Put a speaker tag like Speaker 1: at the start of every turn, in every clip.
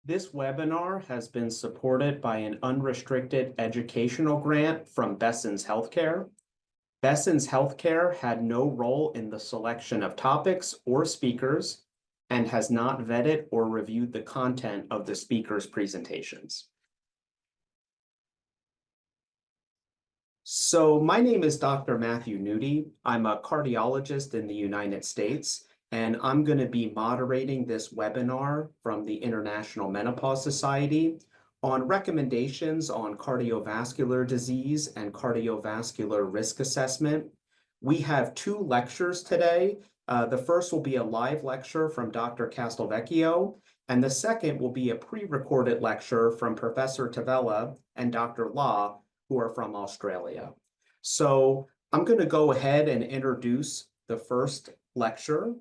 Speaker 1: This webinar has been supported by an unrestricted educational grant from Besson's Healthcare. Besson's Healthcare had no role in the selection of topics or speakers and has not vetted or reviewed the content of the speakers' presentations. So my name is Dr. Matthew Nudi. I'm a cardiologist in the United States, and I'm going to be moderating this webinar from the International Menopause Society on recommendations on cardiovascular disease and cardiovascular risk assessment. We have two lectures today. The first will be a live lecture from Dr. Castelvecchio, and the second will be a pre-recorded lecture from Professor Tavella and Dr. Law, who are from Australia. So I'm going to go ahead and introduce the first lecture.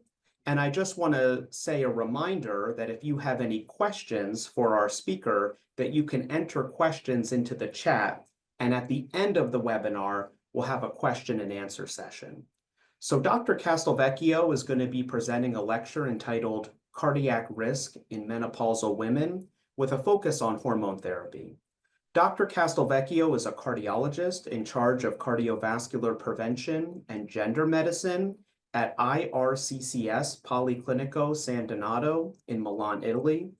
Speaker 1: And I just want to say a reminder that if you have any questions for our speaker, that you can enter questions into the chat. And at the end of the webinar, we'll have a question and answer session. So Dr. Castelvecchio is going to be presenting a lecture entitled Cardiac Risk in Menopausal Women with a focus on hormone therapy. Dr. Castelvecchio is a cardiologist in charge of cardiovascular prevention and gender medicine at IRCCS Policlinico San Donato in Milan, Italy.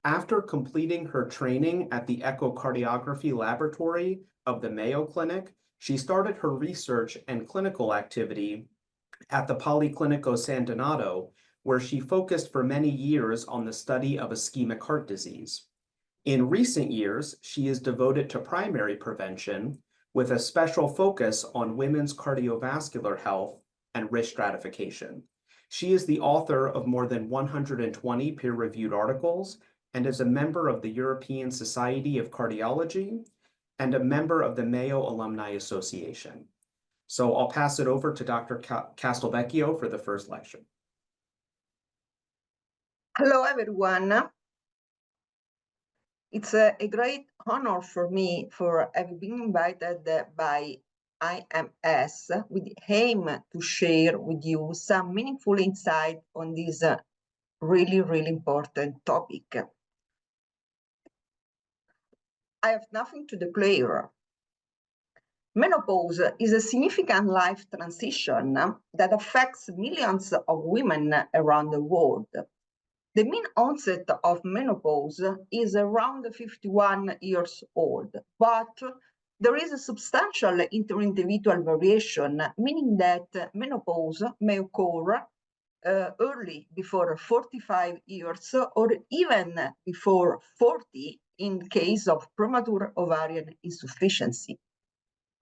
Speaker 1: After completing her training at the echocardiography laboratory of the Mayo Clinic, she started her research and clinical activity at the Policlinico San Donato, where she focused for many years on the study of ischemic heart disease. In recent years, she is devoted to primary prevention with a special focus on women's cardiovascular health and risk stratification. She is the author of more than 120 peer-reviewed articles and is a member of the European Society of Cardiology and a member of the Mayo Alumni Association. So I'll pass it over to Dr. Castelvecchio for the first lecture.
Speaker 2: Hello, everyone. It's a great honor for me for having been invited by IMS with the aim to share with you some meaningful insight on this really important topic. I have nothing to declare. Menopause is a significant life transition that affects millions of women around the world. The mean onset of menopause is around 51 years old, but there is a substantial inter-individual variation, meaning that menopause may occur early, before 45 years, or even before 40 in case of premature ovarian insufficiency.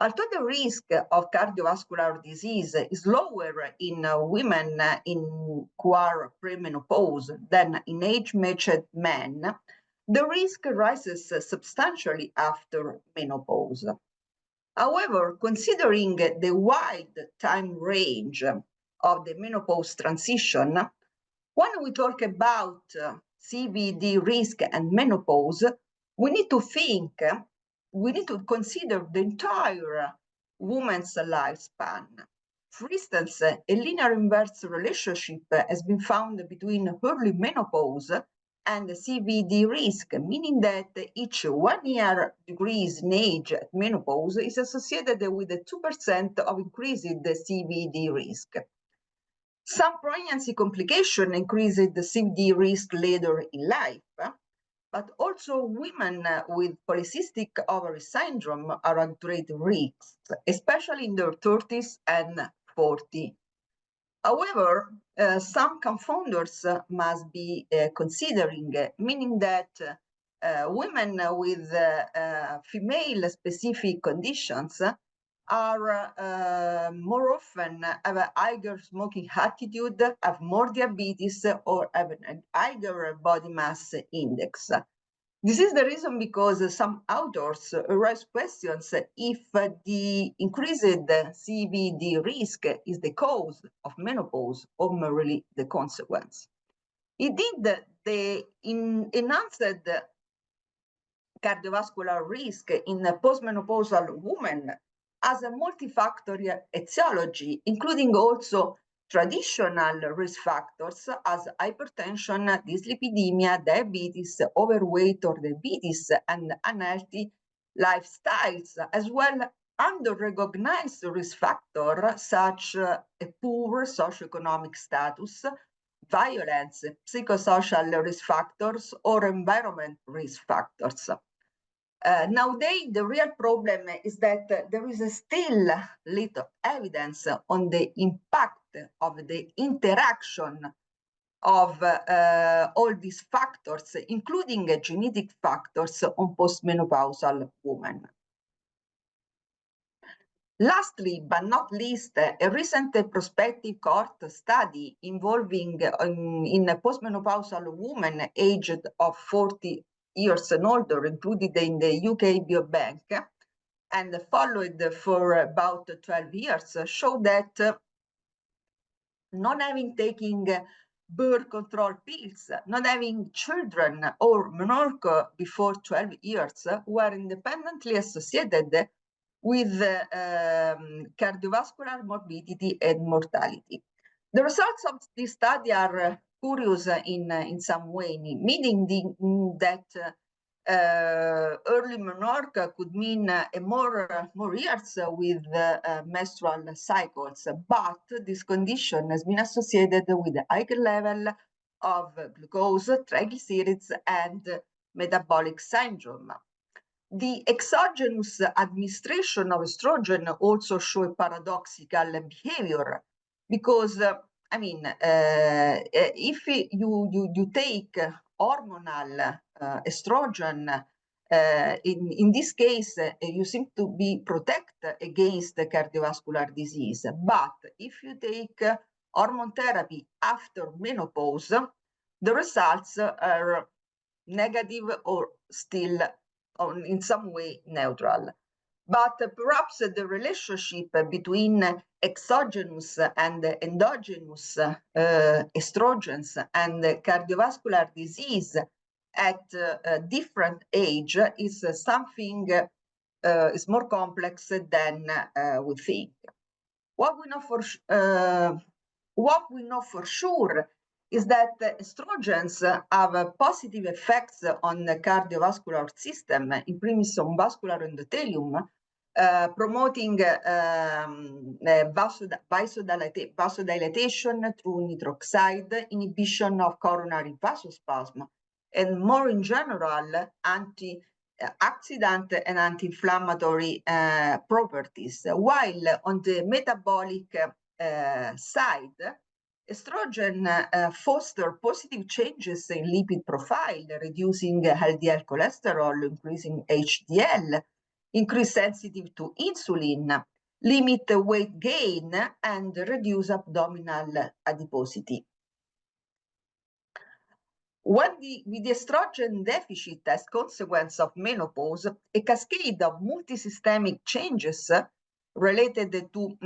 Speaker 2: Although the risk of cardiovascular disease is lower in women who are premenopause than in age-matched men, the risk rises substantially after menopause. However, considering the wide time range of the menopause transition, when we talk about CVD risk and menopause, we need to consider the entire woman's lifespan. For instance, a linear inverse relationship has been found between early menopause and CVD risk, meaning that each 1 year decrease in age at menopause is associated with a 2% of increase in the CVD risk. Some pregnancy complication increase the CVD risk later in life, but also women with polycystic ovary syndrome are at great risk, especially in their 30s and 40s. However, some confounders must be considering, meaning that women with female-specific conditions are more often have a higher smoking attitude, have more diabetes, or have a higher body mass index. This is the reason because some authors raise questions if the increased CVD risk is the cause of menopause or merely the consequence. Indeed, the enhanced cardiovascular risk in postmenopausal women has a multifactorial etiology, including also traditional risk factors as hypertension, dyslipidemia, diabetes, overweight or diabetes, and unhealthy lifestyles, as well under-recognized risk factors such a poor socioeconomic status, violence, psychosocial risk factors, or environment risk factors. Nowadays, the real problem is that there is still little evidence on the impact of the interaction of all these factors, including genetic factors, on postmenopausal women. Lastly, but not least, a recent prospective cohort study involving in postmenopausal women aged of 40 years and older, included in the UK Biobank, and followed for about 12 years, showed that not having taken birth control pills, not having children or menarche before 12 years were independently associated with cardiovascular morbidity and mortality. The results of this study are curious in some way, meaning that early menarche could mean more years with menstrual cycles, but this condition has been associated with a higher level of glucose, triglycerides, and metabolic syndrome. The exogenous administration of estrogen also show a paradoxical behavior, because if you take hormonal estrogen, in this case, you seem to be protected against cardiovascular disease. But if you take hormone therapy after menopause, the results are negative or still in some way neutral. But perhaps the relationship between exogenous and endogenous estrogens and cardiovascular disease at different age is something is more complex than we think. What we know for sure is that estrogens have positive effects on the cardiovascular system, in primis on vascular endothelium, promoting vasodilatation through nitroxide, inhibition of coronary vasospasm, and more in general, antioxidant and anti-inflammatory properties. While on the metabolic side, estrogen foster positive changes in lipid profile, reducing LDL cholesterol, increasing HDL, increase sensitive to insulin, limit weight gain, and reduce abdominal adiposity. With the estrogen deficit as consequence of menopause, a cascade of multisystemic changes related to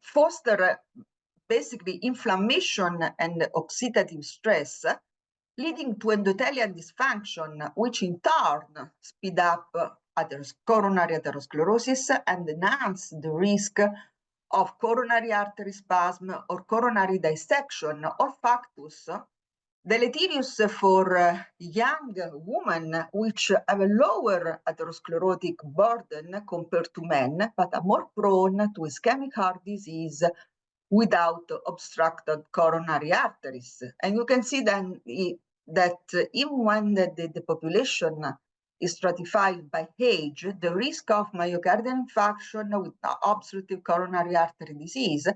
Speaker 2: foster basically inflammation and oxidative stress, leading to endothelial dysfunction, which in turn speed up coronary atherosclerosis and enhance the risk of coronary artery spasm or coronary dissection or factus, deleterious for young women which have a lower atherosclerotic burden compared to men, but are more prone to ischemic heart disease without obstructed coronary arteries. And you can see then that even when the population is stratified by age, the risk of myocardial infarction with obstructive coronary artery disease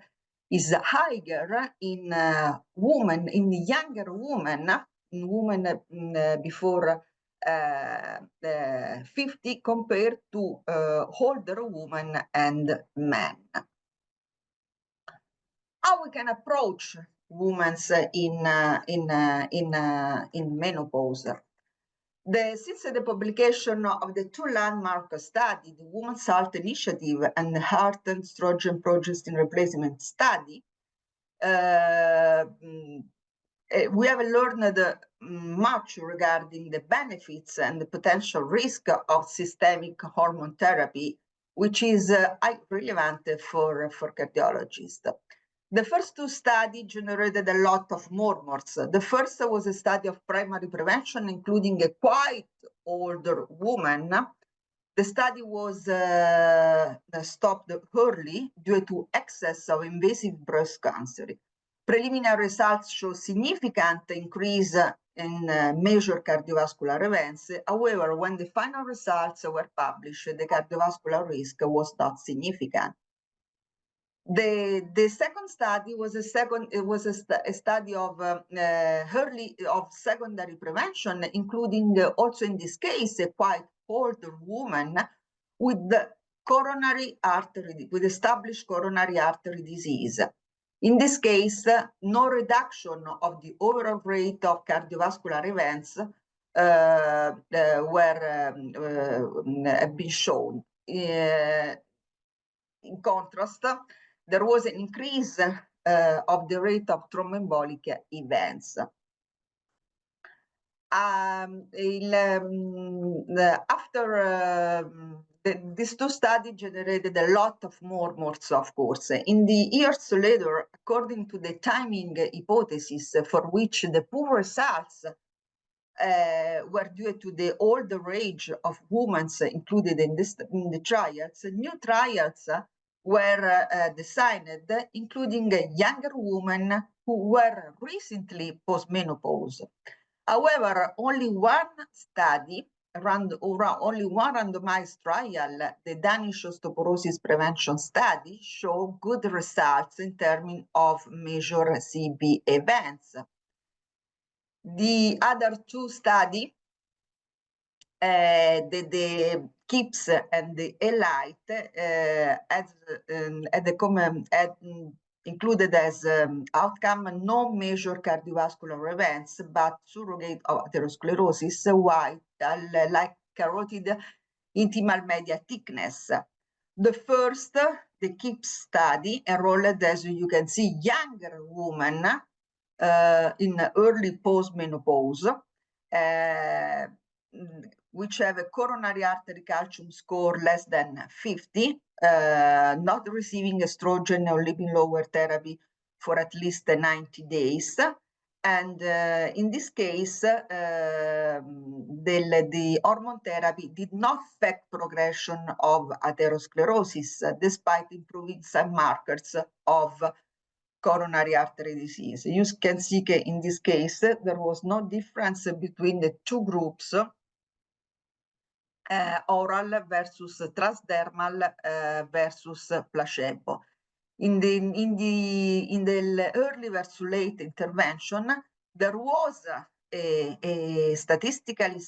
Speaker 2: is higher in women, in younger women, in women before 50 compared to older women and men. How we can approach women in menopause? Since the publication of the two landmark studies, the Women's Health Initiative and the Heart and Estrogen Progestin Replacement Study, we have learned much regarding the benefits and the potential risk of systemic hormone therapy which is relevant for cardiologists. The first two studies generated a lot of murmurs. The first was a study of primary prevention, including a quite older woman. The study was stopped early due to excess of invasive breast cancer. Preliminary results show significant increase in major cardiovascular events. However, when the final results were published, the cardiovascular risk was not significant. The second study was a study of secondary prevention, including also in this case a quite older woman with established coronary artery disease. In this case, no reduction of the overall rate of cardiovascular events have been shown. In contrast, there was an increase of the rate of thromboembolic events. These two studies generated a lot of murmurs, of course. In the years later, according to the timing hypothesis for which the poor results were due to the older age of women included in the trials, new trials were designed, including younger women who were recently postmenopause. However, only one randomized trial, the Danish osteoporosis prevention study, showed good results in terms of major CV events. The other two studies, the KIPS and the ELITE, included as outcome no major cardiovascular events, but surrogate of atherosclerosis, while like carotid intimal media thickness. The first, the KIPS study, enrolled, as you can see, younger women in early postmenopause, which have a coronary artery calcium score less than 50, not receiving estrogen or lipid lower therapy for at least 90 days. And in this case, the hormone therapy did not affect progression of atherosclerosis, despite improving some markers of coronary artery disease. You can see that in this case, there was no difference between the two groups, oral versus transdermal versus placebo. In the early versus late intervention, there was a statistically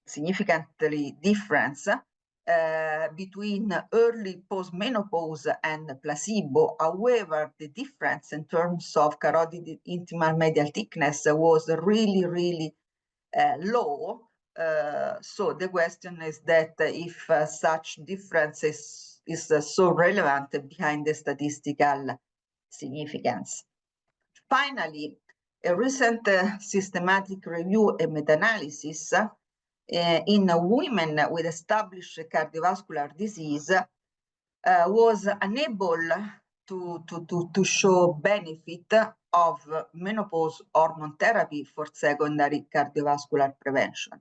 Speaker 2: significantly difference between early postmenopause and placebo. However, the difference in terms of carotid intimal medial thickness was really, really low. So the question is that if such differences is so relevant behind the statistical significance. Finally, a recent systematic review and meta-analysis in women with established cardiovascular disease was unable to show benefit of menopause hormone therapy for secondary cardiovascular prevention.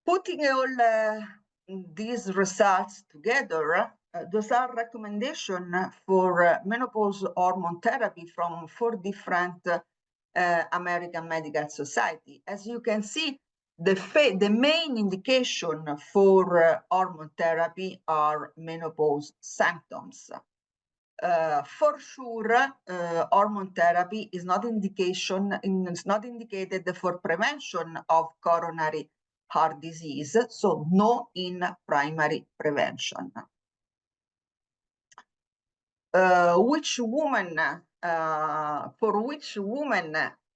Speaker 2: Putting all these results together, those are recommendations for menopause hormone therapy from 4 different American Medical Society. As you can see, the main indication for hormone therapy are menopause symptoms. For sure, hormone therapy is not indicated for prevention of coronary heart disease, so no in primary prevention. For which woman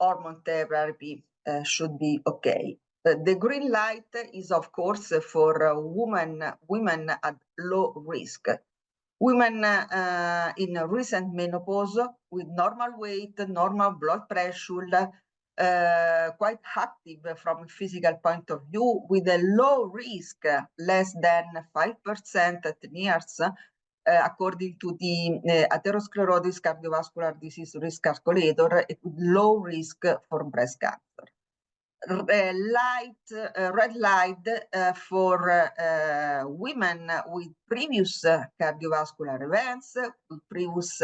Speaker 2: hormone therapy should be okay? The green light is, of course, for women at low risk. Women in recent menopause with normal weight, normal blood pressure, quite active from a physical point of view, with a low risk, less than 5% at 10 years, according to the atherosclerosis cardiovascular disease risk calculator, low risk for breast cancer. Red light for women with previous cardiovascular events, with previous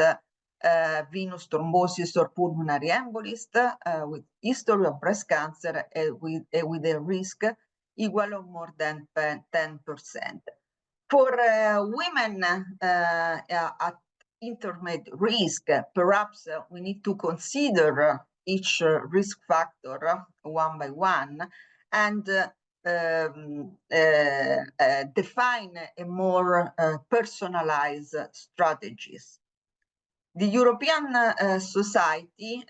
Speaker 2: venous thrombosis or pulmonary embolist, with history of breast cancer, with a risk equal or more than 10%. For women at intermediate risk, perhaps we need to consider each risk factor one by one and define a more personalized strategies. The European Society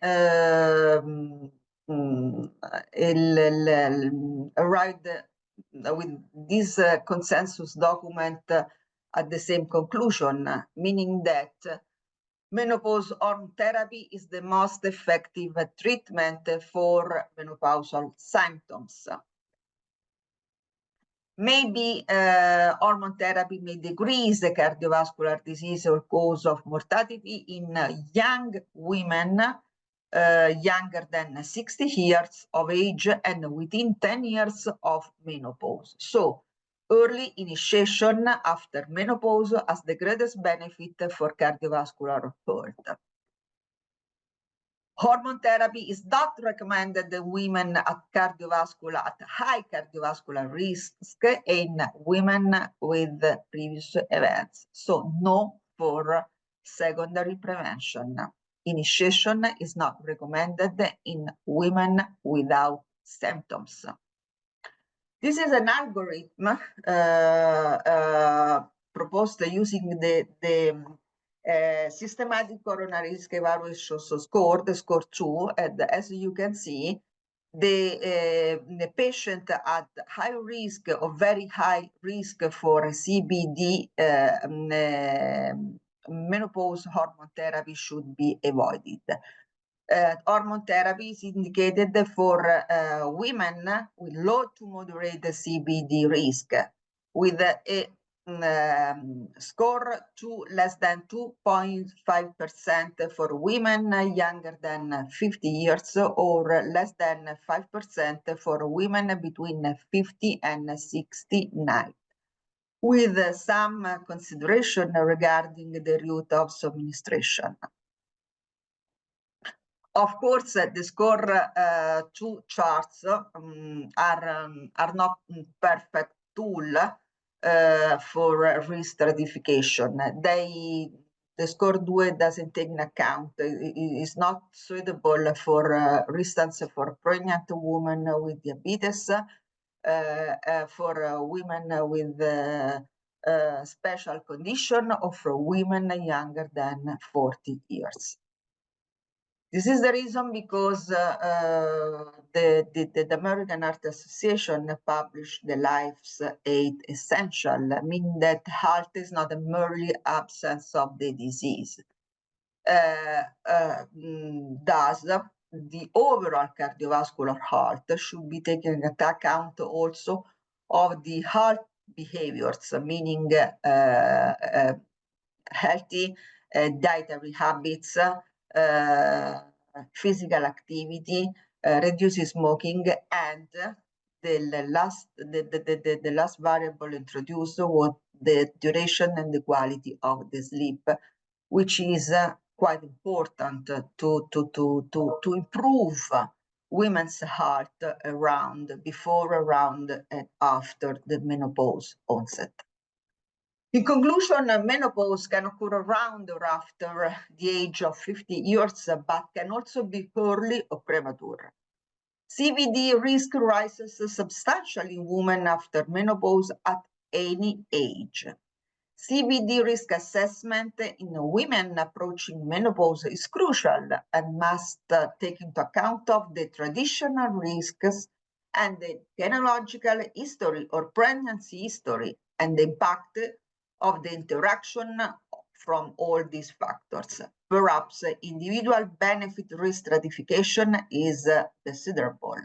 Speaker 2: arrived with this consensus document at the same conclusion, meaning that menopause hormone therapy is the most effective treatment for menopausal symptoms. Maybe hormone therapy may decrease the cardiovascular disease or cause of mortality in young women younger than 60 years of age and within 10 years of menopause. So early initiation after menopause has the greatest benefit for cardiovascular health. Hormone therapy is not recommended in women at high cardiovascular risk in women with previous events. So no for secondary prevention. Initiation is not recommended in women without symptoms. This is an algorithm proposed using the systematic coronary risk evaluation score, the score 2, and as you can see, the patient at high risk or very high risk for CBD menopause hormone therapy should be avoided. Hormone therapy is indicated for women with low to moderate CBD risk, with a score less than 2.5% for women younger than 50 years, or less than 5% for women between 50 and 69, with some consideration regarding the route of administration. Of course, the score 2 charts are not perfect tool for risk stratification. The score 2 doesn't take into account, is not suitable for instance for pregnant women with diabetes, for women with special condition, or for women younger than 40 years. This is the reason because the American Heart Association published the Life's 8 Essential, meaning that heart is not a merely absence of the disease. Thus, the overall cardiovascular health should be taken into account also of the health behaviors, meaning healthy dietary habits, physical activity, reduce smoking, and the last variable introduced was the duration and the quality of the sleep, which is quite important to improve women's health before, around, and after the menopause onset. In conclusion, menopause can occur around or after the age of 50 years, but can also be early or premature. CVD risk rises substantially in women after menopause at any age. CVD risk assessment in women approaching menopause is crucial and must take into account of the traditional risks and the genealogical history or pregnancy history, and the impact of the interaction from all these factors. Perhaps individual benefit risk stratification is desirable.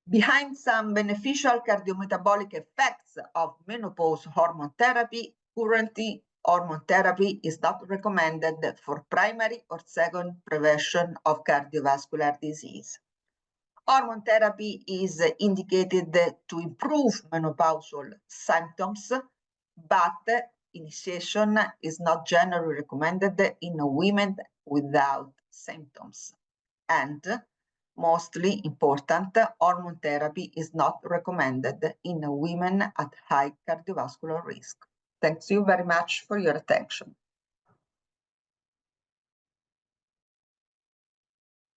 Speaker 2: Behind some beneficial cardiometabolic effects of menopause hormone therapy, currently hormone therapy is not recommended for primary or second prevention of cardiovascular disease. Hormone therapy is indicated to improve menopausal symptoms, but initiation is not generally recommended in women without symptoms. And mostly important, hormone therapy is not recommended in women at high cardiovascular risk. Thank you very much for your attention.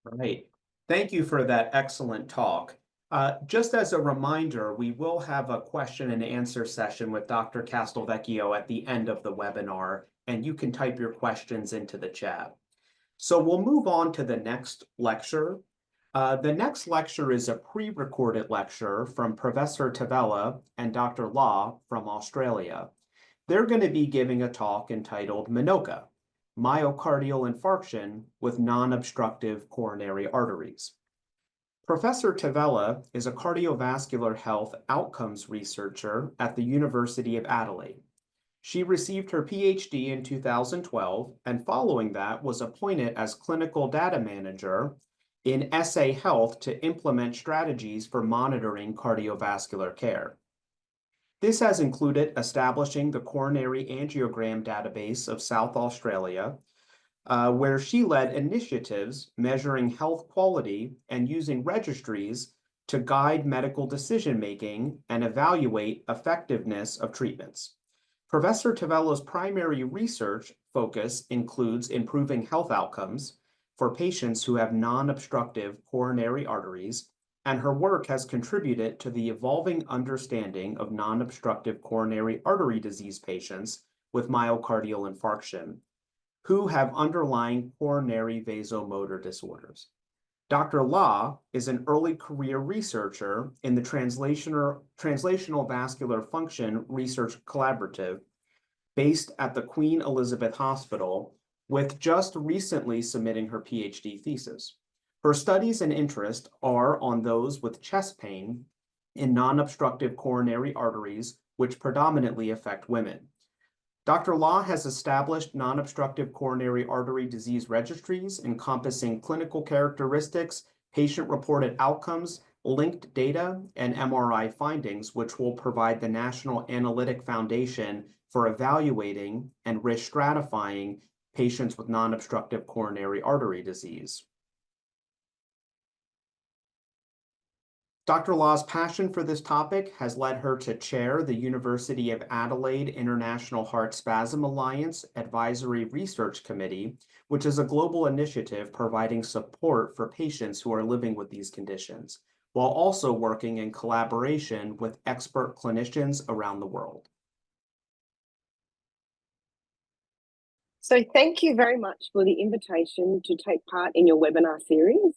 Speaker 1: Right. Thank you for that excellent talk. Just as a reminder, we will have a question and answer session with Dr. Castelvecchio at the end of the webinar, and you can type your questions into the chat. So we'll move on to the next lecture. The next lecture is a pre-recorded lecture from Professor Tavella and Dr. Law from Australia. They're going to be giving a talk entitled MINOCA, Myocardial Infarction with Non-Obstructive Coronary Arteries. Professor Tavella is a cardiovascular health outcomes researcher at the University of Adelaide. She received her PhD in 2012, and following that was appointed as clinical data manager in SA Health to implement strategies for monitoring cardiovascular care. This has included establishing the coronary angiogram database of South Australia, where she led initiatives measuring health quality and using registries to guide medical decision-making and evaluate effectiveness of treatments. Professor Tavella's primary research focus includes improving health outcomes for patients who have non-obstructive coronary arteries, and her work has contributed to the evolving understanding of non-obstructive coronary artery disease patients with myocardial infarction who have underlying coronary vasomotor disorders. Dr. Law is an early career researcher in the Translational Vascular Function Research Collaborative based at the Queen Elizabeth Hospital, with just recently submitting her PhD thesis. Her studies and interest are on those with chest pain in non-obstructive coronary arteries, which predominantly affect women. Dr. Law has established non-obstructive coronary artery disease registries encompassing clinical characteristics, patient-reported outcomes, linked data, and MRI findings, which will provide the National Analytic Foundation for evaluating and risk stratifying patients with non-obstructive coronary artery disease. Dr. Law's passion for this topic has led her to chair the University of Adelaide International Heart Spasm Alliance Advisory Research Committee, which is a global initiative providing support for patients who are living with these conditions, while also working in collaboration with expert clinicians around the world.
Speaker 3: So thank you very much for the invitation to take part in your webinar series.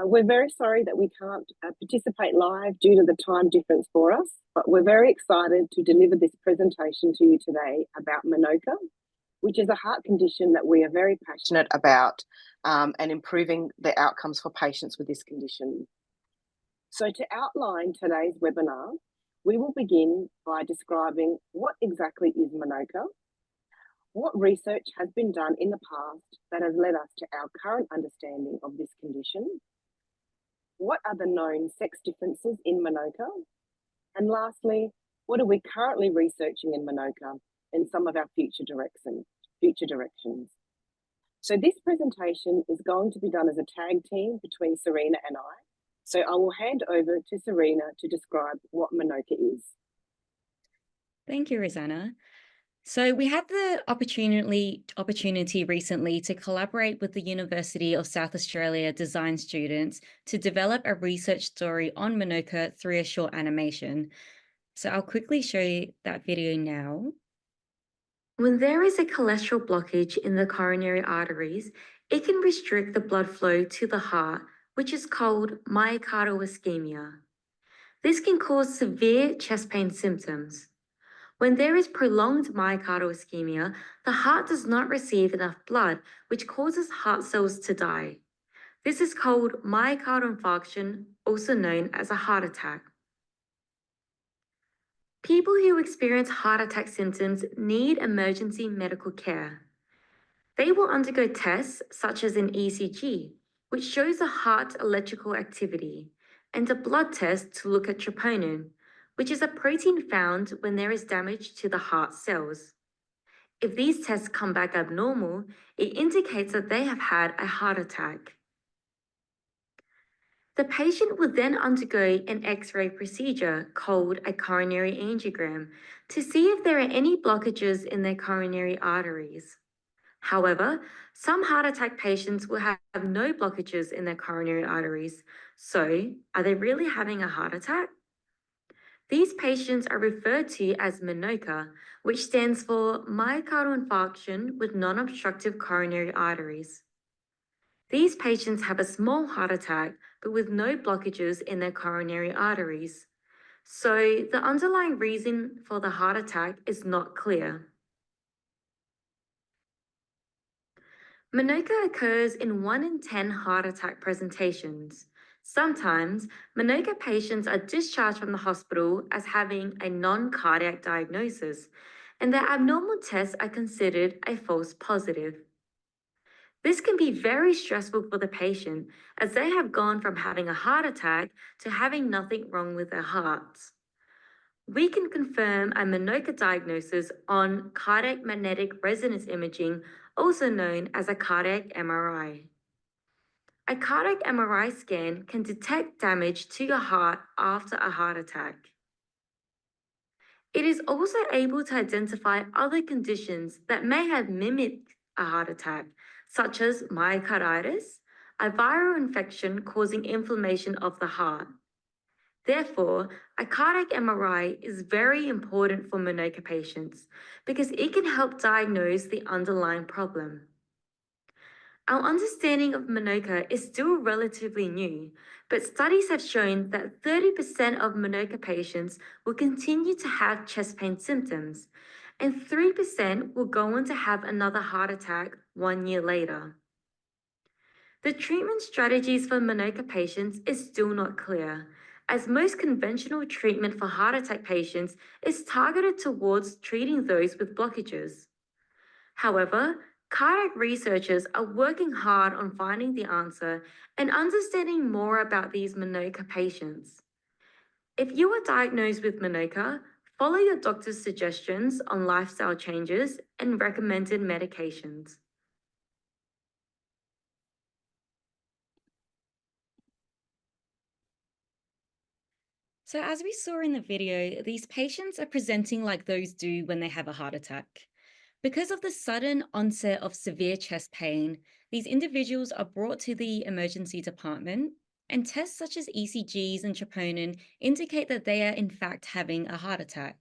Speaker 3: We're very sorry that we can't participate live due to the time difference for us, but we're very excited to deliver this presentation to you today about MINOCA, which is a heart condition that we are very passionate about and improving the outcomes for patients with this condition. So to outline today's webinar, we will begin by describing what exactly is MINOCA, what research has been done in the past that has led us to our current understanding of this condition, what are the known sex differences in MINOCA, and lastly, what are we currently researching in MINOCA and some of our future directions. So this presentation is going to be done as a tag team between Sarena and I. So I will hand over to Sarena to describe what MINOCA is.
Speaker 4: Thank you, Rosanna. So we had the opportunity recently to collaborate with the University of South Australia design students to develop a research story on MINOCA through a short animation. So I'll quickly show you that video now. When there is a cholesterol blockage in the coronary arteries, it can restrict the blood flow to the heart, which is called myocardial ischemia. This can cause severe chest pain symptoms.
Speaker 5: When there is prolonged myocardial ischemia, the heart does not receive enough blood, which causes heart cells to die. This is called myocardial infarction, also known as a heart attack. People who experience heart attack symptoms need emergency medical care. They will undergo tests such as an ECG, which shows the heart electrical activity, and a blood test to look at troponin, which is a protein found when there is damage to the heart cells. If these tests come back abnormal, it indicates that they have had a heart attack. The patient will then undergo an X-ray procedure called a coronary angiogram to see if there are any blockages in their coronary arteries. However, some heart attack patients will have no blockages in their coronary arteries. So, are they really having a heart attack? These patients are referred to as MINOCA, which stands for myocardial infarction with non-obstructive coronary arteries. These patients have a small heart attack, but with no blockages in their coronary arteries. So, the underlying reason for the heart attack is not clear. MINOCA occurs in 1 in 10 heart attack presentations. Sometimes, MINOCA patients are discharged from the hospital as having a non-cardiac diagnosis, and their abnormal tests are considered a false positive. This can be very stressful for the patient as they have gone from having a heart attack to having nothing wrong with their hearts. We can confirm a MINOCA diagnosis on cardiac magnetic resonance imaging, also known as a cardiac MRI. A cardiac MRI scan can detect damage to your heart after a heart attack. It is also able to identify other conditions that may have mimicked a heart attack, such as myocarditis, a viral infection causing inflammation of the heart. Therefore, a cardiac MRI is very important for MINOCA patients because it can help diagnose the underlying problem. Our understanding of MINOCA is still relatively new, but studies have shown that 30% of MINOCA patients will continue to have chest pain symptoms, and 3% will go on to have another heart attack 1 year later. The treatment strategies for MINOCA patients is still not clear, as most conventional treatment for heart attack patients is targeted towards treating those with blockages. However, cardiac researchers are working hard on finding the answer and understanding more about these MINOCA patients. If you are diagnosed with MINOCA, follow your doctor's suggestions on lifestyle changes and recommended medications.
Speaker 4: So as we saw in the video, these patients are presenting like those do when they have a heart attack. Because of the sudden onset of severe chest pain, these individuals are brought to the emergency department, and tests such as ECGs and troponin indicate that they are in fact having a heart attack.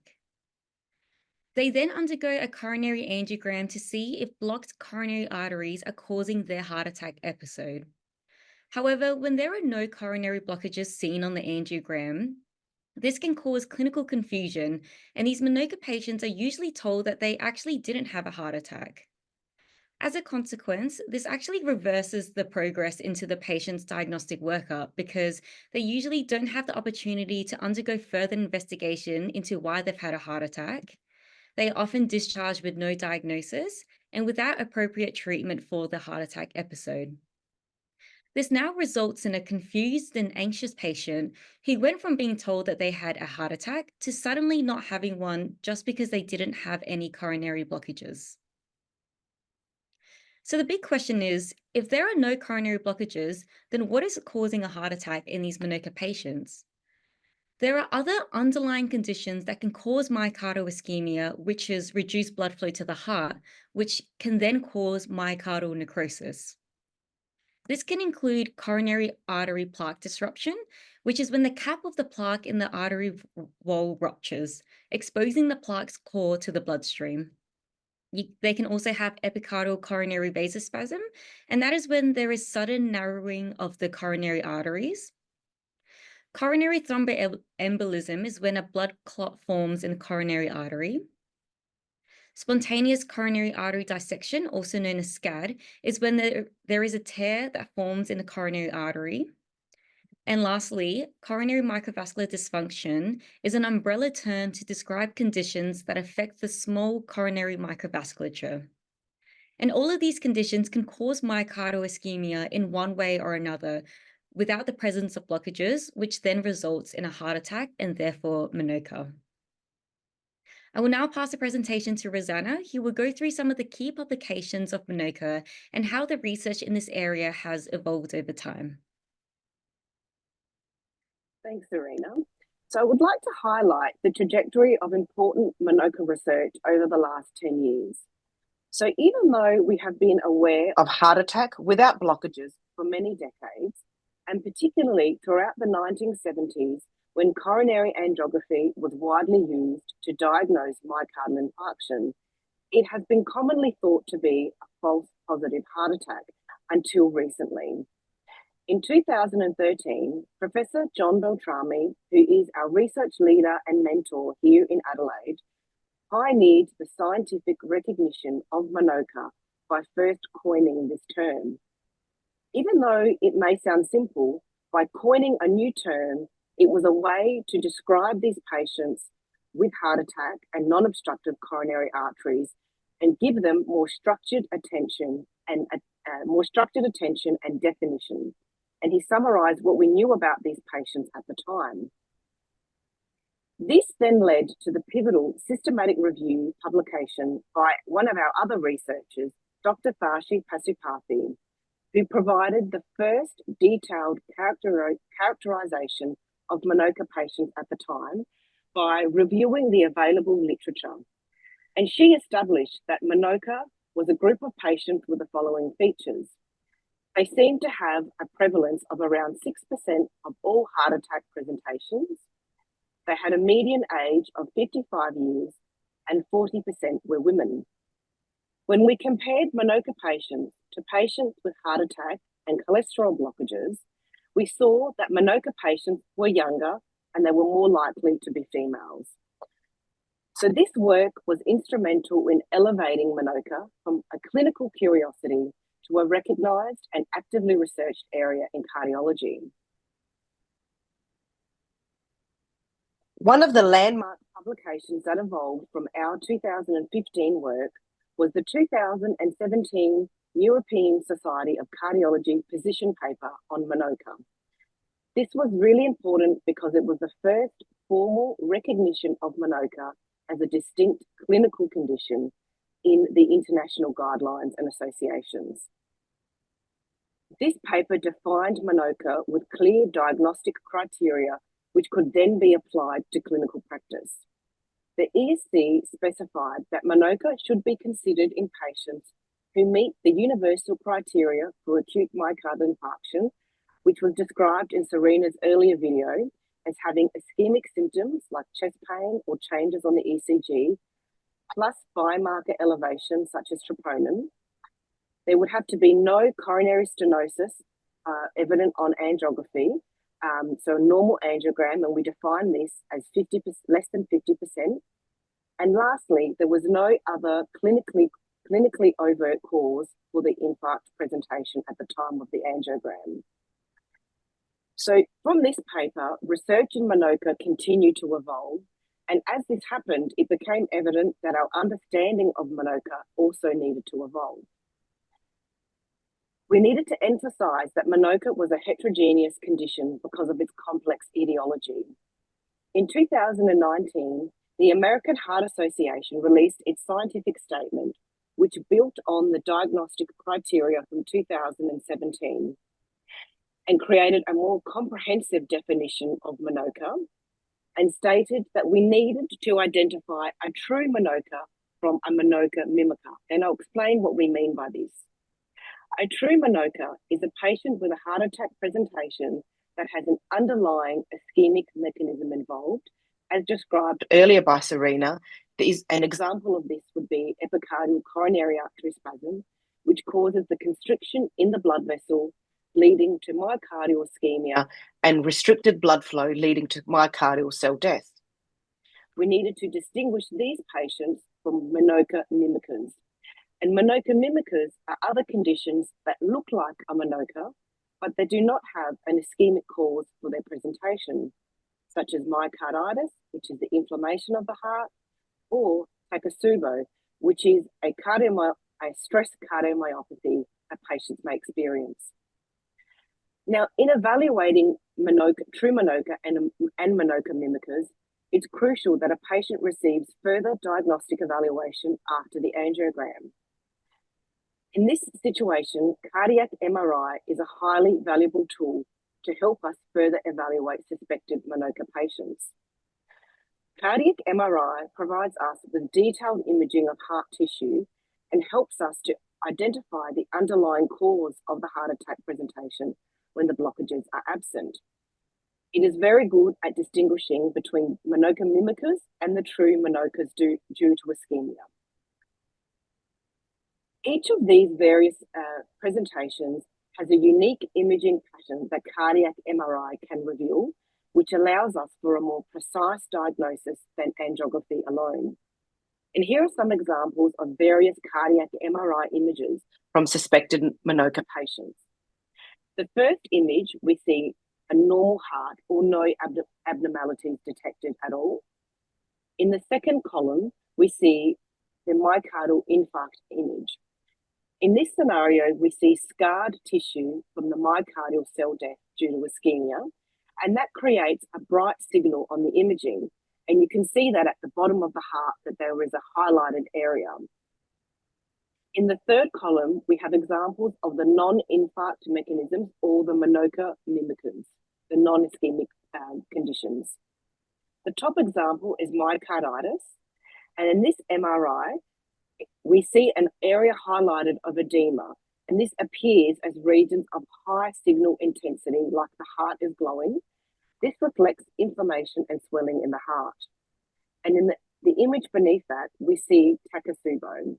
Speaker 4: They then undergo a coronary angiogram to see if blocked coronary arteries are causing their heart attack episode. However, when there are no coronary blockages seen on the angiogram, this can cause clinical confusion, and these MINOCA patients are usually told that they actually didn't have a heart attack. As a consequence, this actually reverses the progress into the patient's diagnostic workup because they usually don't have the opportunity to undergo further investigation into why they've had a heart attack. They are often discharged with no diagnosis and without appropriate treatment for the heart attack episode. This now results in a confused and anxious patient who went from being told that they had a heart attack to suddenly not having one just because they didn't have any coronary blockages. So the big question is, if there are no coronary blockages, then what is causing a heart attack in these MINOCA patients? There are other underlying conditions that can cause myocardial ischemia, which is reduced blood flow to the heart, which can then cause myocardial necrosis. This can include coronary artery plaque disruption, which is when the cap of the plaque in the artery wall ruptures, exposing the plaque's core to the bloodstream. They can also have epicardial coronary vasospasm, and that is when there is sudden narrowing of the coronary arteries. Coronary thromboembolism is when a blood clot forms in the coronary artery. Spontaneous coronary artery dissection, also known as SCAD, is when there is a tear that forms in the coronary artery. And lastly, coronary microvascular dysfunction is an umbrella term to describe conditions that affect the small coronary microvasculature. And all of these conditions can cause myocardial ischemia in one way or another without the presence of blockages, which then results in a heart attack and therefore MNOCA. I will now pass the presentation to Rosanna, who will go through some of the key publications of MNOCA and how the research in this area has evolved over time.
Speaker 3: Thanks, Sarena. So I would like to highlight the trajectory of important MNOCA research over the last 10 years. So even though we have been aware of heart attack without blockages for many decades, and particularly throughout the 1970s, when coronary angiography was widely used to diagnose myocardial infarction, it has been commonly thought to be a false positive heart attack until recently. In 2013, Professor John Beltrami, who is our research leader and mentor here in Adelaide, pioneered the scientific recognition of MNOCA by first coining this term. Even though it may sound simple, by coining a new term, it was a way to describe these patients with heart attack and non-obstructive coronary arteries and give them more structured attention and definition. And he summarized what we knew about these patients at the time. This then led to the pivotal systematic review publication by one of our other researchers, Dr. Tharshi Pasupathy, who provided the first detailed characterization of MNOCA patients at the time by reviewing the available literature. And she established that MNOCA was a group of patients with the following features. They seemed to have a prevalence of around 6% of all heart attack presentations. They had a median age of 55 years and 40% were women. When we compared MNOCA patients to patients with heart attack and cholesterol blockages, we saw that MNOCA patients were younger and they were more likely to be females. So this work was instrumental in elevating MNOCA from a clinical curiosity to a recognised and actively researched area in cardiology. One of the landmark publications that evolved from our 2015 work was the 2017 European Society of Cardiology position paper on MNOCA. This was really important because it was the first formal recognition of MNOCA as a distinct clinical condition in the international guidelines and associations. This paper defined MNOCA with clear diagnostic criteria which could then be applied to clinical practice. The ESC specified that MNOCA should be considered in patients who meet the universal criteria for acute myocardial infarction, which was described in Serena's earlier video as having ischemic symptoms like chest pain or changes on the ECG, plus biomarker elevation such as troponin. There would have to be no coronary stenosis evident on angiography, so a normal angiogram, and we define this as less than 50%. And lastly, there was no other clinically overt cause for the infarct presentation at the time of the angiogram. So from this paper, research in MNOCA continued to evolve, and as this happened, it became evident that our understanding of MNOCA also needed to evolve. We needed to emphasize that MNOCA was a heterogeneous condition because of its complex etiology. In 2019, the American Heart Association released its scientific statement, which built on the diagnostic criteria from 2017 and created a more comprehensive definition of MNOCA and stated that we needed to identify a true MNOCA from a MNOCA mimicker. And I'll explain what we mean by this. A true MNOCA is a patient with a heart attack presentation that has an underlying ischemic mechanism involved, as described earlier by Sarena. An example of this would be epicardial coronary artery spasm, which causes the constriction in the blood vessel, leading to myocardial ischemia and restricted blood flow leading to myocardial cell death. We needed to distinguish these patients from Minoka mimicas. And Minoka mimicas are other conditions that look like a Minoka, but they do not have an ischemic cause for their presentation, such as myocarditis, which is the inflammation of the heart, or Takotsubo, which is a stress cardiomyopathy that patients may experience. Now, in evaluating true Minoka and Minoka mimicas, it's crucial that a patient receives further diagnostic evaluation after the angiogram. In this situation, cardiac MRI is a highly valuable tool to help us further evaluate suspected Minoka patients. Cardiac MRI provides us with detailed imaging of heart tissue and helps us to identify the underlying cause of the heart attack presentation when the blockages are absent. It is very good at distinguishing between Minoka mimicas and the true Minokas due to ischemia. Each of these various presentations has a unique imaging pattern that cardiac MRI can reveal, which allows us for a more precise diagnosis than angiography alone. And here are some examples of various cardiac MRI images from suspected Minoka patients. The first image, we see a normal heart or no abnormalities detected at all. In the second column, we see the myocardial infarct image. In this scenario, we see scarred tissue from the myocardial cell death due to ischemia, and that creates a bright signal on the imaging. And you can see that at the bottom of the heart that there is a highlighted area. In the third column, we have examples of the non-infarct mechanisms or the Minoka mimicas, the non-ischemic conditions. The top example is myocarditis, and in this MRI, we see an area highlighted of edema, and this appears as regions of high signal intensity, like the heart is glowing. This reflects inflammation and swelling in the heart. And in the image beneath that, we see Takotsubo.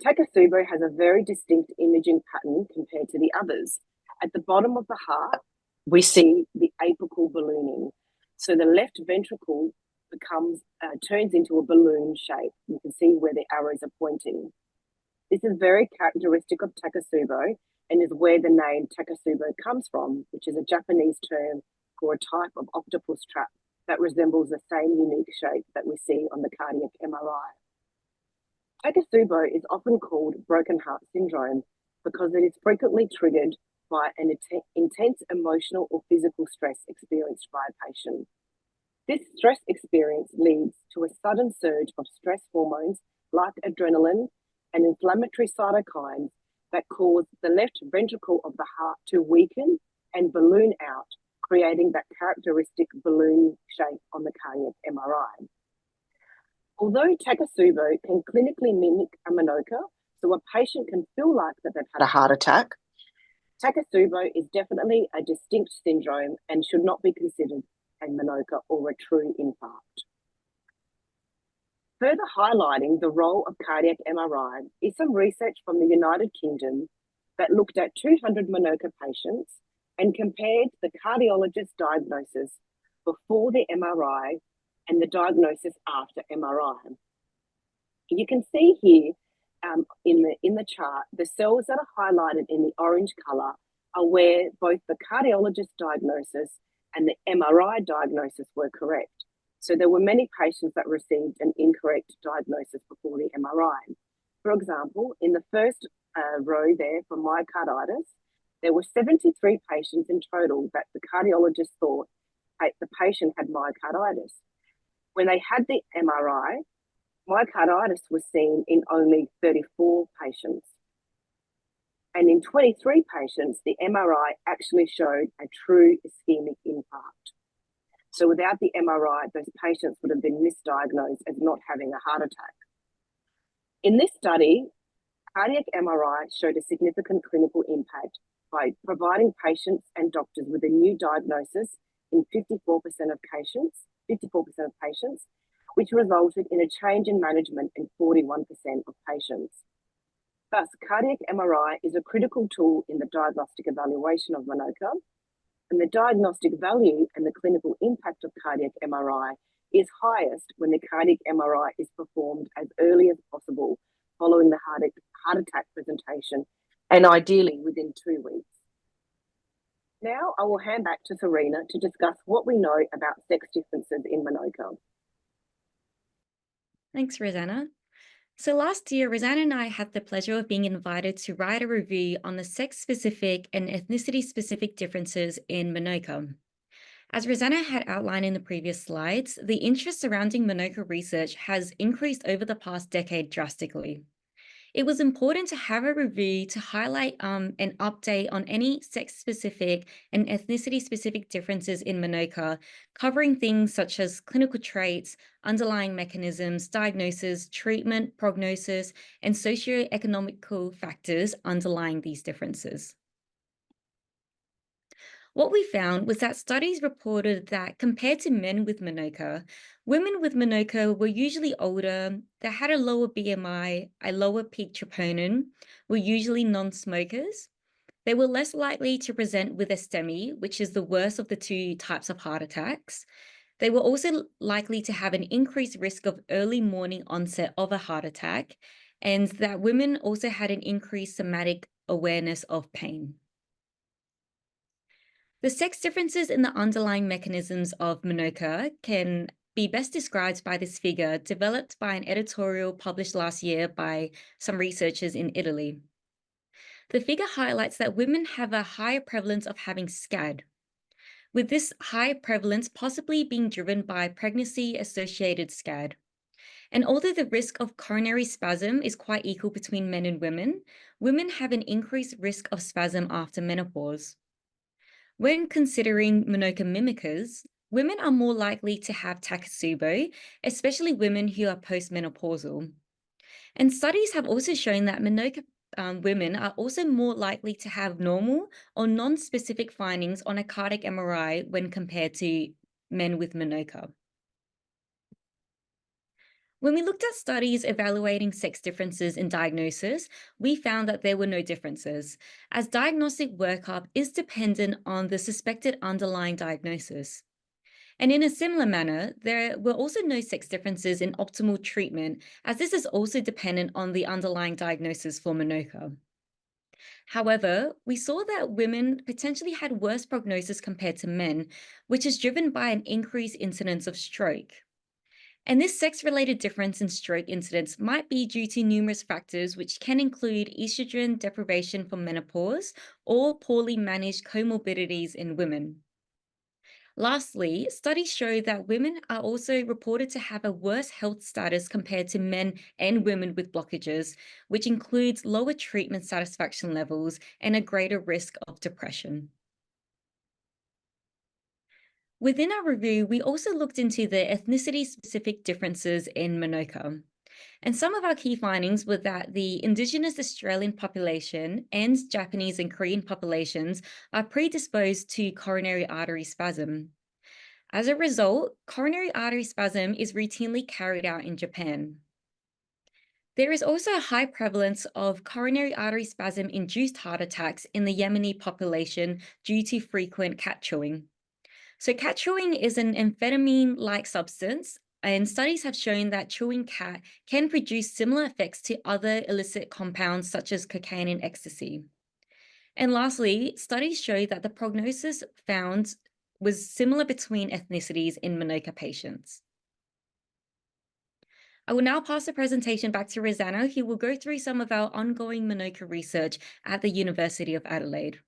Speaker 3: Takotsubo has a very distinct imaging pattern compared to the others. At the bottom of the heart, we see the apical ballooning. So the left ventricle turns into a balloon shape. You can see where the arrows are pointing. This is very characteristic of Takotsubo and is where the name Takotsubo comes from, which is a Japanese term for a type of octopus trap that resembles the same unique shape that we see on the cardiac MRI. Takotsubo is often called broken heart syndrome because it is frequently triggered by an intense emotional or physical stress experienced by a patient. This stress experience leads to a sudden surge of stress hormones like adrenaline and inflammatory cytokines that cause the left ventricle of the heart to weaken and balloon out, creating that characteristic balloon shape on the cardiac MRI. Although Takotsubo can clinically mimic a Minoka, so a patient can feel like that they've had a heart attack, Takotsubo is definitely a distinct syndrome and should not be considered a Minoka or a true infarct. Further highlighting the role of cardiac MRI is some research from the United Kingdom that looked at 200 Minoka patients and compared the cardiologist's diagnosis before the MRI and the diagnosis after MRI. You can see here in the chart, the cells that are highlighted in the orange colour are where both the cardiologist's diagnosis and the MRI diagnosis were correct. So there were many patients that received an incorrect diagnosis before the MRI. For example, in the first row there for myocarditis, there were 73 patients in total that the cardiologist thought the patient had myocarditis. When they had the MRI, myocarditis was seen in only 34 patients. And in 23 patients, the MRI actually showed a true ischemic infarct. So without the MRI, those patients would have been misdiagnosed as not having a heart attack. In this study, cardiac MRI showed a significant clinical impact by providing patients and doctors with a new diagnosis in 54% of patients, which resulted in a change in management in 41% of patients. Thus, cardiac MRI is a critical tool in the diagnostic evaluation of Menoka, and the diagnostic value and the clinical impact of cardiac MRI is highest when the cardiac MRI is performed as early as possible following the heart attack presentation, and ideally within 2 weeks. Now I will hand back to Sarena to discuss what we know about sex differences in Menoka.
Speaker 4: Thanks, Rosanna. So last year, Rosanna and I had the pleasure of being invited to write a review on the sex-specific and ethnicity-specific differences in Menoka. As Rosanna had outlined in the previous slides, the interest surrounding Menoka research has increased over the past decade drastically. It was important to have a review to highlight an update on any sex-specific and ethnicity-specific differences in Menoka, covering things such as clinical traits, underlying mechanisms, diagnosis, treatment, prognosis, and socioeconomical factors underlying these differences. What we found was that studies reported that compared to men with Menoka, women with Menoka were usually older, they had a lower BMI, a lower peak troponin, were usually non-smokers. They were less likely to present with STEMI, which is the worst of the two types of heart attacks. They were also likely to have an increased risk of early morning onset of a heart attack, and that women also had an increased somatic awareness of pain. The sex differences in the underlying mechanisms of Menoka can be best described by this figure developed by an editorial published last year by some researchers in Italy. The figure highlights that women have a higher prevalence of having SCAD, with this high prevalence possibly being driven by pregnancy-associated SCAD. And although the risk of coronary spasm is quite equal between men and women have an increased risk of spasm after menopause. When considering Menoka mimickers, women are more likely to have Takotsubo, especially women who are postmenopausal. And studies have also shown that Menoka women are also more likely to have normal or non-specific findings on a cardiac MRI when compared to men with Menoka. When we looked at studies evaluating sex differences in diagnosis, we found that there were no differences, as diagnostic workup is dependent on the suspected underlying diagnosis. And in a similar manner, there were also no sex differences in optimal treatment, as this is also dependent on the underlying diagnosis for Menoka. However, we saw that women potentially had worse prognosis compared to men, which is driven by an increased incidence of stroke. And this sex-related difference in stroke incidence might be due to numerous factors, which can include estrogen deprivation from menopause or poorly managed comorbidities in women. Lastly, studies show that women are also reported to have a worse health status compared to men and women with blockages, which includes lower treatment satisfaction levels and a greater risk of depression. Within our review, we also looked into the ethnicity-specific differences in Menoka. And some of our key findings were that the Indigenous Australian population and Japanese and Korean populations are predisposed to coronary artery spasm. As a result, coronary artery spasm is routinely carried out in Japan. There is also a high prevalence of coronary artery spasm-induced heart attacks in the Yemeni population due to frequent cat chewing. So cat chewing is an amphetamine-like substance, and studies have shown that chewing cat can produce similar effects to other illicit compounds such as cocaine and ecstasy. And lastly, studies show that the prognosis found was similar between ethnicities in Menoka patients. I will now pass the presentation back to Rosanna, who will go through some of our ongoing Menoka research at the University of Adelaide.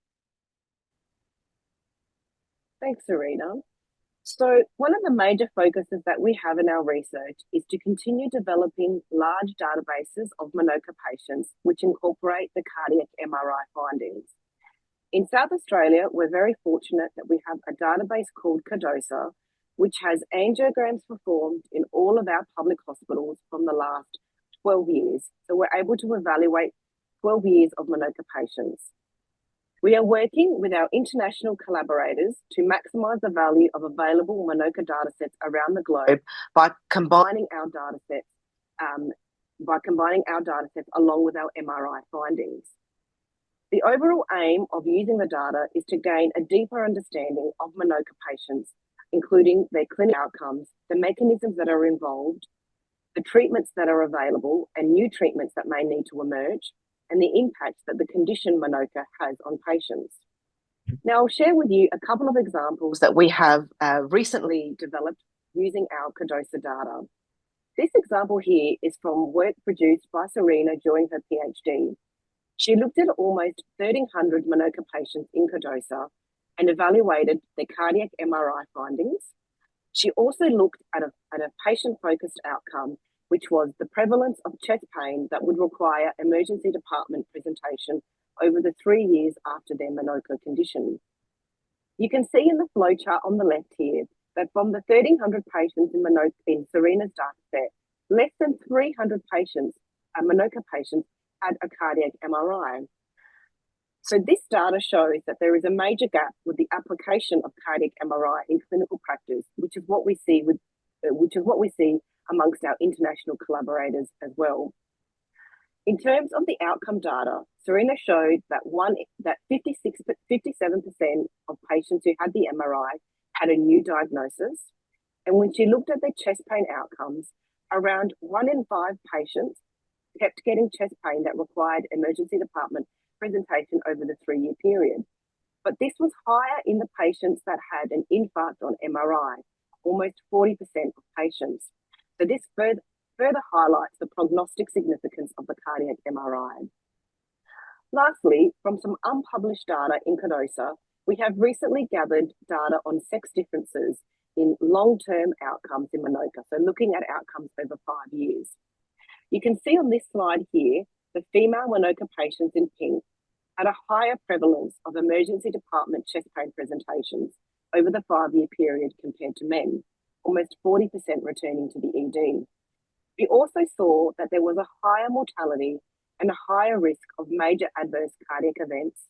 Speaker 3: Thanks, Sarena. So one of the major focuses that we have in our research is to continue developing large databases of Menoka patients, which incorporate the cardiac MRI findings. In South Australia, we're very fortunate that we have a database called CADOSA, which has angiograms performed in all of our public hospitals from the last 12 years. So we're able to evaluate 12 years of Menoka patients. We are working with our international collaborators to maximise the value of available Menoka datasets around the globe by combining our datasets by combining our data sets along with our MRI findings. The overall aim of using the data is to gain a deeper understanding of Manoka patients, including their clinical outcomes, the mechanisms that are involved, the treatments that are available, and new treatments that may need to emerge, and the impact that the condition Manoka has on patients. Now, I'll share with you a couple of examples that we have recently developed using our Cardosa data. This example here is from work produced by Sarena during her PhD. She looked at almost 1,300 Manoka patients in Cardosa and evaluated their cardiac MRI findings. She also looked at a patient-focused outcome, which was the prevalence of chest pain that would require emergency department presentation over the 3 years after their Manoka condition. You can see in the flowchart on the left here that from the 1,300 patients in Serena's dataset, less than 300 patients, Manoka patients, had a cardiac MRI. So this data shows that there is a major gap with the application of cardiac MRI in clinical practice, which is what we see amongst our international collaborators as well. In terms of the outcome data, Sarena showed that 57% of patients who had the MRI had a new diagnosis. And when she looked at their chest pain outcomes, around 1 in 5 patients kept getting chest pain that required emergency department presentation over the 3-year period. But this was higher in the patients that had an infarct on MRI, almost 40% of patients. So this further highlights the prognostic significance of the cardiac MRI. Lastly, from some unpublished data in Cardosa, we have recently gathered data on sex differences in long-term outcomes in Manoka, so looking at outcomes over 5 years. You can see on this slide here, the female Manoka patients in pink had a higher prevalence of emergency department chest pain presentations over the 5-year period compared to men, almost 40% returning to the ED. We also saw that there was a higher mortality and a higher risk of major adverse cardiac events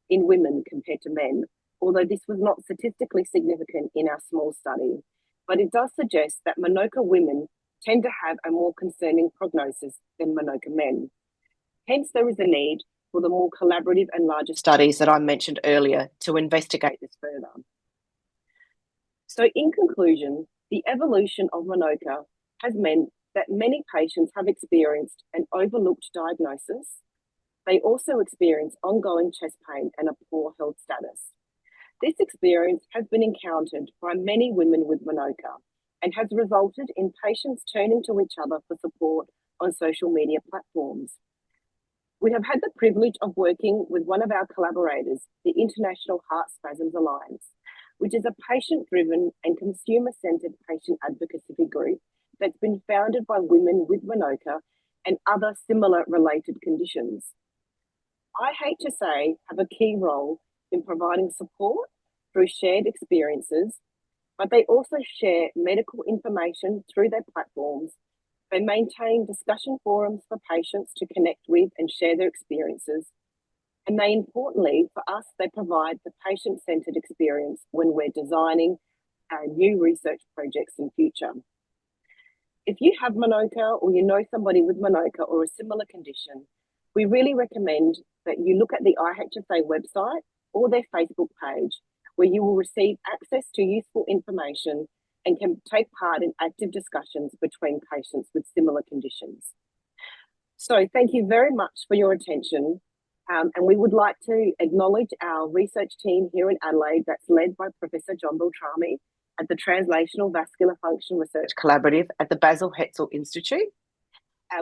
Speaker 3: in women compared to men, although this was not statistically significant in our small study. But it does suggest that Manoka women tend to have a more concerning prognosis than Manoka men. Hence, there is a need for the more collaborative and larger studies that I mentioned earlier to investigate this further. So in conclusion, the evolution of Manoka has meant that many patients have experienced an overlooked diagnosis. They also experience ongoing chest pain and a poor health status. This experience has been encountered by many women with Manoka and has resulted in patients turning to each other for support on social media platforms. We have had the privilege of working with one of our collaborators, the International Heart Spasms Alliance, which is a patient-driven and consumer-centered patient advocacy group that's been founded by women with Manoka and other similar related conditions. IHSA have a key role in providing support through shared experiences, but they also share medical information through their platforms. They maintain discussion forums for patients to connect with and share their experiences. And they, importantly, for us, they provide the patient-centered experience when we're designing new research projects in future. If you have Manoka or you know somebody with Manoka or a similar condition, we really recommend that you look at the IHSA website or their Facebook page, where you will receive access to useful information and can take part in active discussions between patients with similar conditions. So thank you very much for your attention. And we would like to acknowledge our research team here in Adelaide that's led by Professor John Beltrami at the Translational Vascular Function Research Collaborative at the Basil Hetzel Institute.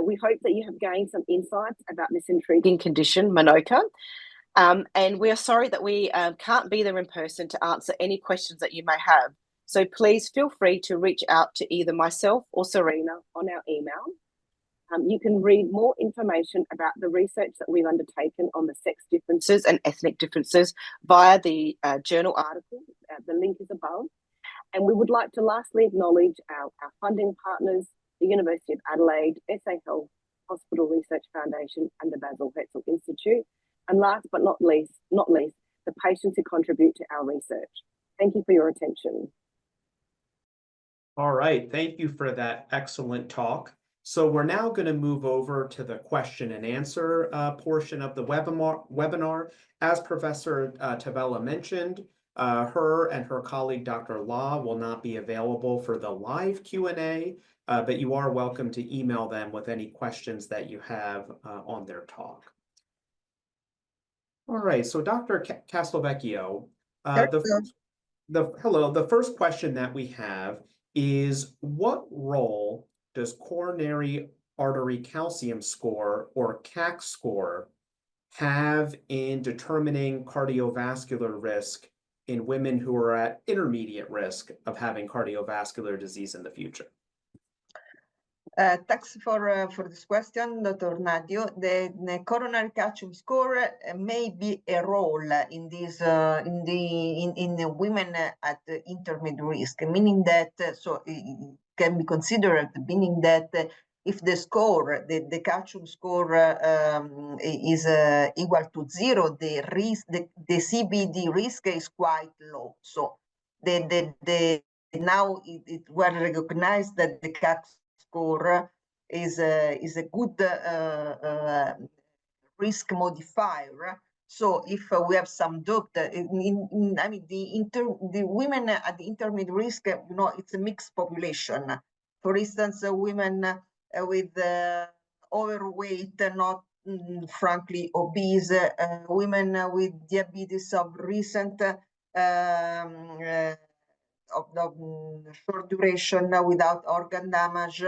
Speaker 3: We hope that you have gained some insights about this intriguing condition, Manoka. And we are sorry that we can't be there in person to answer any questions that you may have. So please feel free to reach out to either myself or Sarena on our email. You can read more information about the research that we've undertaken on the sex differences and ethnic differences via the journal article. The link is above. And we would like to lastly acknowledge our funding partners, the University of Adelaide, SA Health, Hospital Research Foundation, and the Basil Hetzel Institute. And last but not least, the patients who contribute to our research. Thank you for your attention.
Speaker 1: All right, thank you for that excellent talk. So we're now going to move over to the question and answer portion of the webinar. As Professor Tavella mentioned, her and her colleague, Dr. Law, will not be available for the live Q&A, but you are welcome to email them with any questions that you have on their talk. All right, so Dr. Castelvecchio, the first question that we have is, what role does coronary artery calcium score, or CAC score, have in determining cardiovascular risk in women who are at intermediate risk of having cardiovascular disease in the future?
Speaker 2: Thanks for this question, Dr. Nadio. The coronary calcium score may be a role in this in the women at intermediate risk, meaning that so it can be considered, meaning that if the score, the calcium score is equal to 0, the risk, the CVD risk is quite low. So now it well recognized that the CAC score is a good risk modifier. So if we have some doubt, I mean, the women at the intermediate risk, you know, it's a mixed population. For instance, women with overweight, not frankly obese, women with diabetes of recent of short duration without organ damage.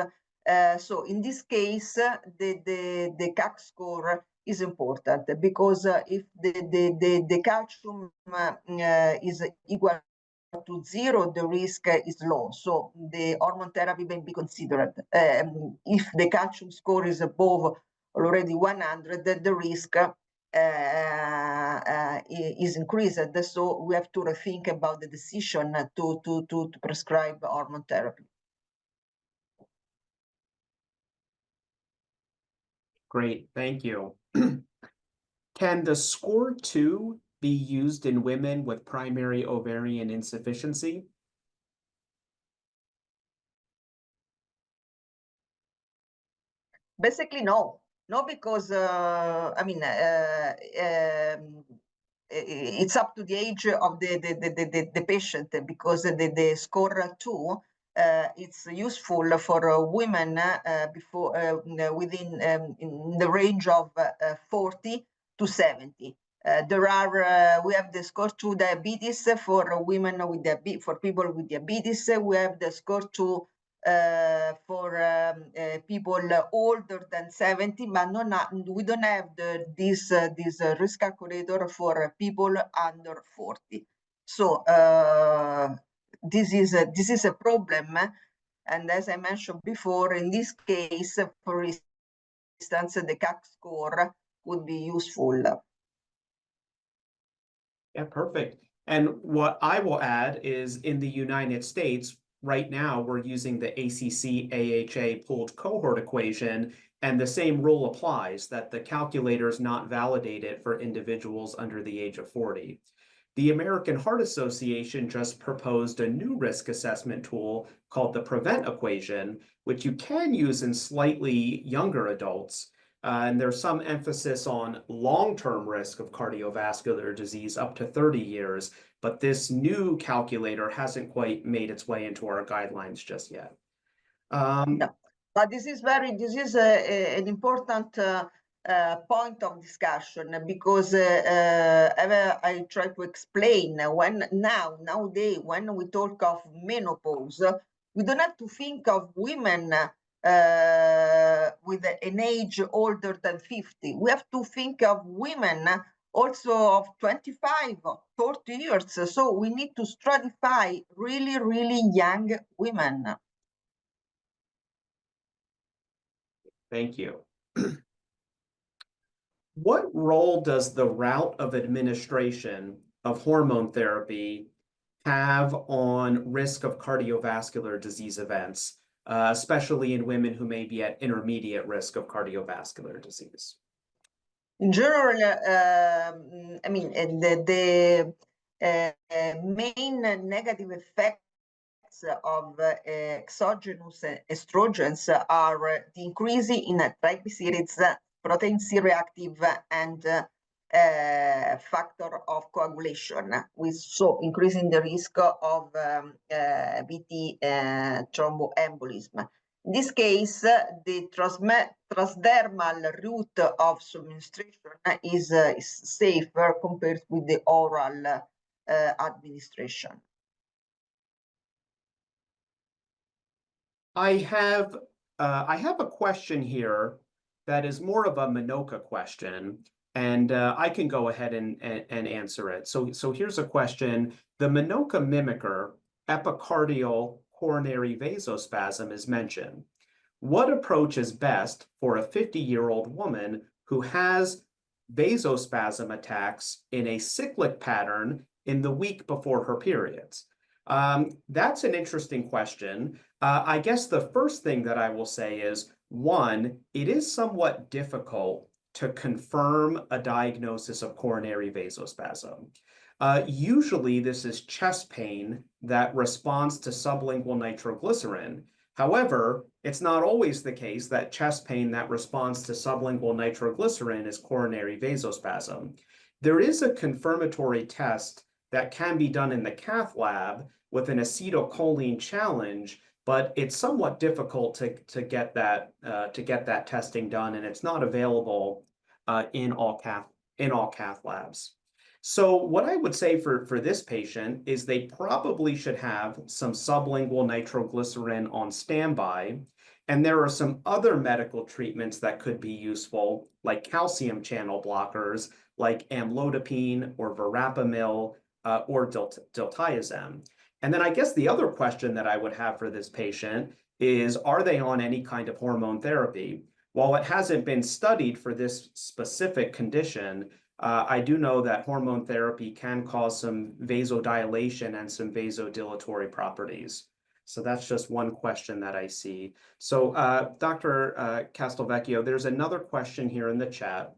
Speaker 2: So in this case, the CAC score is important, because if the calcium is equal to 0, the risk is low. So the hormone therapy may be considered. If the calcium score is above already 100, the risk is increased. So we have to rethink about the decision to prescribe hormone therapy.
Speaker 1: Great, thank you. Can the score 2 be used in women with primary ovarian insufficiency?
Speaker 2: Basically, no, because I mean, it's up to the age of the patient, because the score 2 it's useful for women before within in the range of 40 to 70. There are we have the score 2 diabetes for women with diabetes, for people with diabetes. We have the score 2 for people older than 70, but we don't have this risk calculator for people under 40. So this is a problem, and as I mentioned before, in this case, for instance, the CAC score would be useful.
Speaker 1: Yeah, perfect. And what I will add is, in the United States, right now, we're using the ACC-AHA pooled cohort equation, and the same rule applies, that the calculator is not validated for individuals under the age of 40. The American Heart Association just proposed a new risk assessment tool called the PREVENT equation, which you can use in slightly younger adults. And there's some emphasis on long-term risk of cardiovascular disease up to 30 years, but this new calculator hasn't quite made its way into our guidelines just yet.
Speaker 2: No. But this is an important point of discussion, because I try to explain, nowadays when we talk of menopause, we don't have to think of women with an age older than 50. We have to think of women also of 25, 40 years. So we need to stratify really, really young women.
Speaker 1: Thank you. What role does the route of administration of hormone therapy have on risk of cardiovascular disease events, especially in women who may be at intermediate risk of cardiovascular disease?
Speaker 2: In general, I mean, the main negative effects effects of exogenous estrogens are the increase in triglycerides, protein C reactive, and factor of coagulation, with so increasing the risk of VT thromboembolism. In this case, the transdermal route of administration is safer compared with the oral administration.
Speaker 1: I have a question here that is more of a Minoka question, and I can go ahead and answer it. So here's a question. The Minoka mimicker epicardial coronary vasospasm is mentioned. What approach is best for a 50-year-old woman who has vasospasm attacks in a cyclic pattern in the week before her periods? That's an interesting question. I guess the first thing that I will say is, one, it is somewhat difficult to confirm a diagnosis of coronary vasospasm. Usually this is chest pain that responds to sublingual nitroglycerin. However, it's not always the case that chest pain that responds to sublingual nitroglycerin is coronary vasospasm. There is a confirmatory test that can be done in the cath lab with an acetylcholine challenge, but it's somewhat difficult to get that testing done, and it's not available in all cath labs. So what I would say for this patient is they probably should have some sublingual nitroglycerin on standby, and there are some other medical treatments that could be useful, like calcium channel blockers, like amlodipine or verapamil or diltiazem. And then I guess the other question that I would have for this patient is, are they on any kind of hormone therapy? While it hasn't been studied for this specific condition, I do know that hormone therapy can cause some vasodilation and some vasodilatory properties. So that's just one question that I see. So Dr. Castelvecchio, there's another question here in the chat.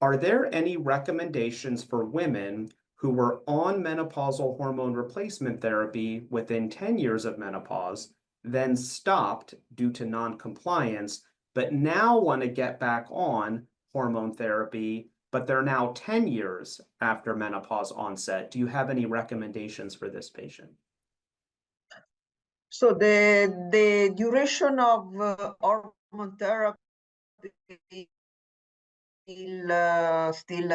Speaker 1: Are there any recommendations for women who were on menopausal hormone replacement therapy within 10 years of menopause, then stopped due to non-compliance, but now want to get back on hormone therapy, but they're now 10 years after menopause onset? Do you have any recommendations for this patient?
Speaker 2: So the duration of hormone therapy still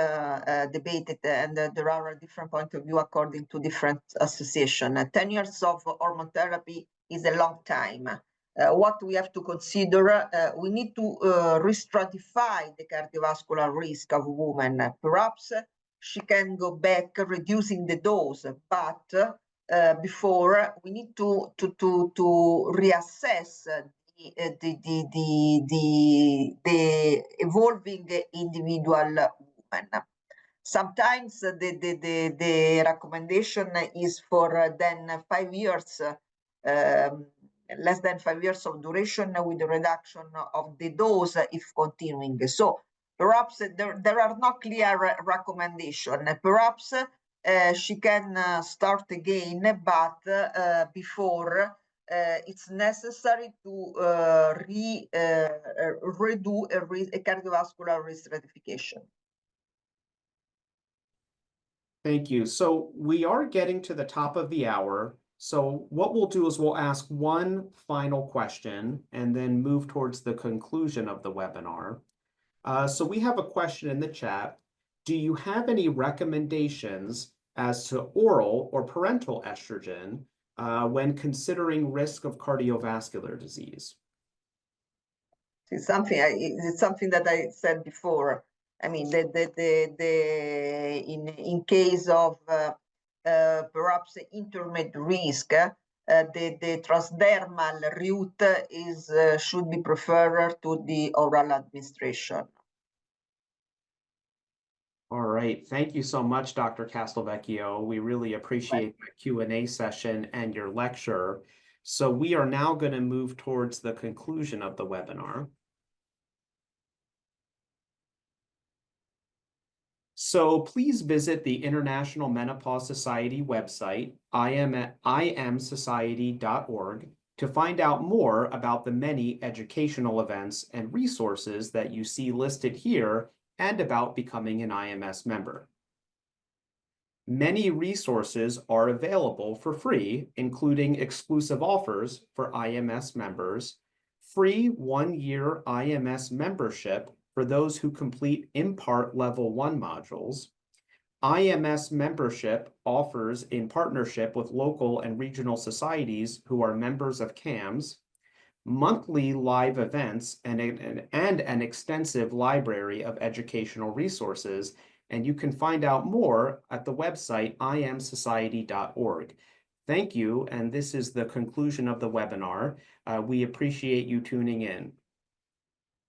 Speaker 2: debated, and there are a different point of view according to different associations. 10 years of hormone therapy is a long time. What we have to consider, we need to re-stratify the cardiovascular risk of women. Perhaps she can go back reducing the dose, but before we need to reassess the evolving individual woman. Sometimes the recommendation is for then 5 years, less than 5 years of duration with the reduction of the dose if continuing. So perhaps there are no clear recommendations. Perhaps she can start again, but before it's necessary to redo a cardiovascular risk stratification.
Speaker 1: Thank you. So we are getting to the top of the hour. So what we'll do is we'll ask one final question and then move towards the conclusion of the webinar. So we have a question in the chat. Do you have any recommendations as to oral or parental estrogen when considering risk of cardiovascular disease?
Speaker 2: It's something that I said before. I mean, in case of perhaps intermediate risk, the transdermal route should be preferred to the oral administration.
Speaker 1: All right. Thank you so much, Dr. Castelvecchio. We really appreciate the Q&A session and your lecture. So we are now going to move towards the conclusion of the webinar. So please visit the International Menopause Society website, imsociety.org, to find out more about the many educational events and resources that you see listed here and about becoming an IMS member. Many resources are available for free, including exclusive offers for IMS members, free one-year IMS membership for those who complete IMPART Level 1 modules, IMS membership offers in partnership with local and regional societies who are members of CAMS, monthly live events, and an extensive library of educational resources. And you can find out more at the website imsociety.org. Thank you, and this is the conclusion of the webinar. We appreciate you tuning in.